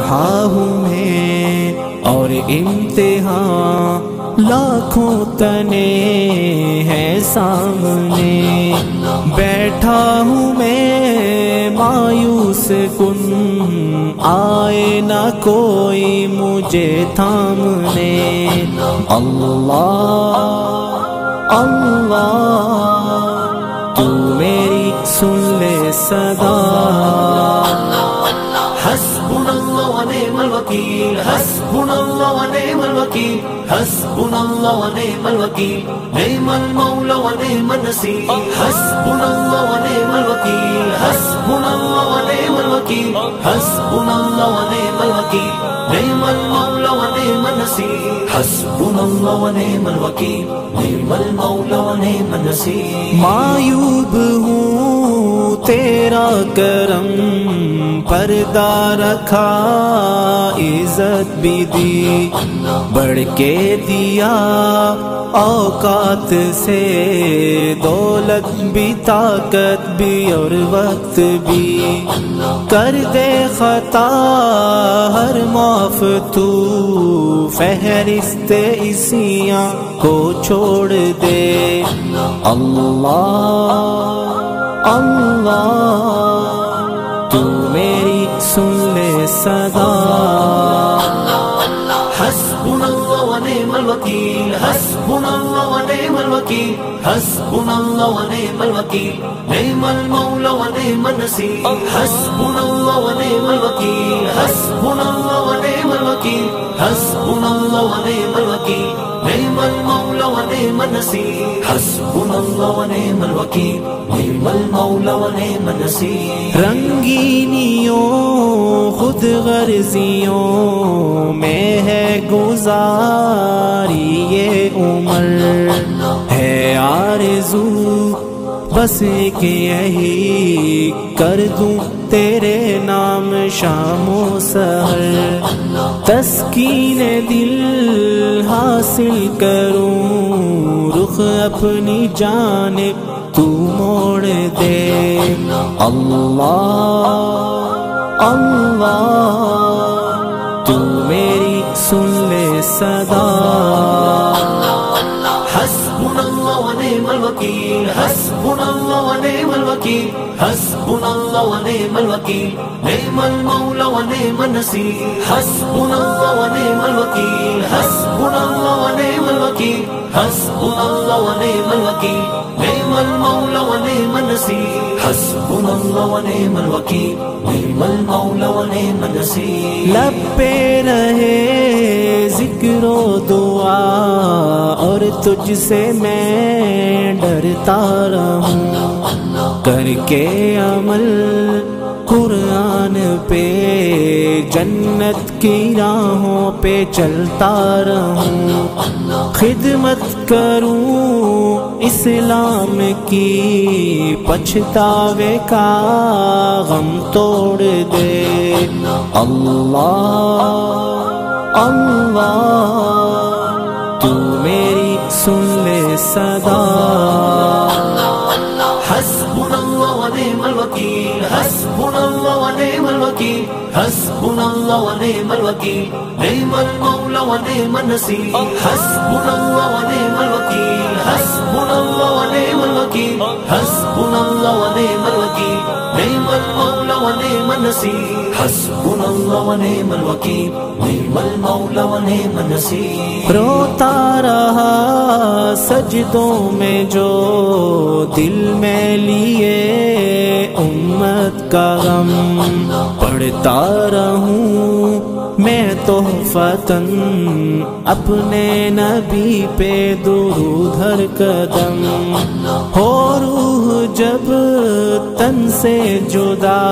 بیٹھا ہوں میں اور امتحان لاکھوں تنے ہیں سامنے، بیٹھا ہوں میں مایوس کن، آئے نہ کوئی مجھے تھامنے۔ اللہ اللہ تو میری سن لے صدا، حسبنا اللہ ونعم الوکیل، حسبنا اللہ ونعم الوکیل، حسبنا اللہ ونعم الوکیل، نعم المولا ونعم النصیر، حسبنا اللہ ونعم الوکیل، حسبنا اللہ ونعم الوکیل، حسبنا اللہ ونعم الوکیل، نعم المولا ونعم النصیر، حسبنا اللہ ونعم الوکیل، نعم المولا ونعم النصیر۔ معیوب ہوں تیرا کرم پردہ رکھا، عزت بھی دی بڑھ کے دیا، اوقات سے دولت بھی طاقت بھی اور وقت بھی، کر دے خطا ہر معاف تو، فہرست عصیاں کو چھوڑ دے۔ اللہ اللہ تو میری سن لے صدا، حسبنا اللہ ونعم الوکیل، حسبنا اللہ ونعم الوکیل، حسبنا اللہ ونعم الوکیل، نعم المولا ونعم النصیر، حسبنا اللہ ونعم الوکیل، حسبنا اللہ ونعم الوکیل، حسبنا اللہ ونعم الوکیل، نعم المولا ونعم النصیر، حسبنا اللہ ونعم الوکیل، نعم المولا ونعم النصیر۔ رنگینیوں خود غرضیوں میں ہے گزاری یہ عمر، ہے آرزو بس ایک یہی کر دوں تیرے نام شام و سحر، تسکین دل حاصل کروں، رخ اپنی جانب تو موڑ دے۔ اللہ اللہ تو میری سن لے صدا، حسبنا اللہ ونعم الوکیل، حسبنا اللہ ونعم الوکیل، حسبنا اللہ ونعم الوکیل، نعم المولا ونعم النصیر، حسبنا اللہ ونعم الوکیل، حسبنا اللہ ونعم الوکیل، حسبنا اللہ ونعم الوکیل، نعم المولا ونعم النصیر، حسبنا اللہ ونعم الوکیل، نعم المولا ونعم النصیر۔ لب پہ رہے ذکر و دعا اور تجھ سے میں ڈرتا رہوں، کر کے عمل قرآن پہ جنت کی راہوں پہ چلتا رہوں، خدمت کروں اسلام کی پچھتاوے کا غم توڑ دے۔ اللہ اللہ تو میری سن لے صدا، حسبنا اللہ ونعم الوکیل، حسبنا اللہ ونعم الوکیل، حسبنا اللہ ونعم الوکیل، نعم المولا ونعم النصیر، حسبنا اللہ ونعم الوکیل، حسبنا اللہ ونعم الوکیل، حسبنا اللہ ونعم الوکیل، نعم المولا ونعم النصیر، حسبنا اللہ ونعم الوکیل، نعم المولا ونعم النصیر۔ روتا رہا سجدوں میں جو دل میں لیے امت کا غم، پڑھتا رہوں میں تحفتاً اپنے نبی پہ درود ہر قدم، ہو روح جب تن سے جدا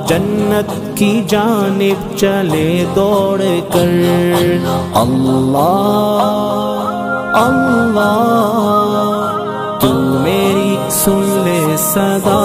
جنت کی جانب چلے دوڑ کر۔ اللہ اللہ تو میری سن لے صدا،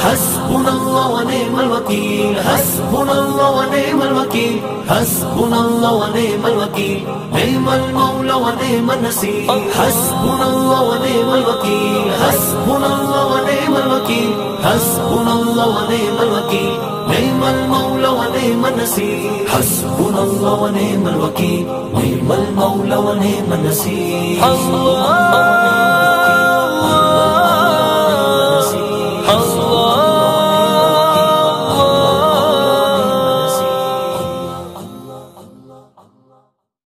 حسبنا اللہ ونعم الوکیل، حسبنا اللہ ونعم الوکیل، حسبنا اللہ ونعم الوکیل، نعم المولا ونعم النصیر، حسبنا اللہ ونعم الوکیل، حسبنا اللہ ونعم الوکیل، حسبنا اللہ ونعم الوکیل، نعم المولى ونعم النصير حسبنا الله ونعم الوكيل نعم المولى ونعم النصير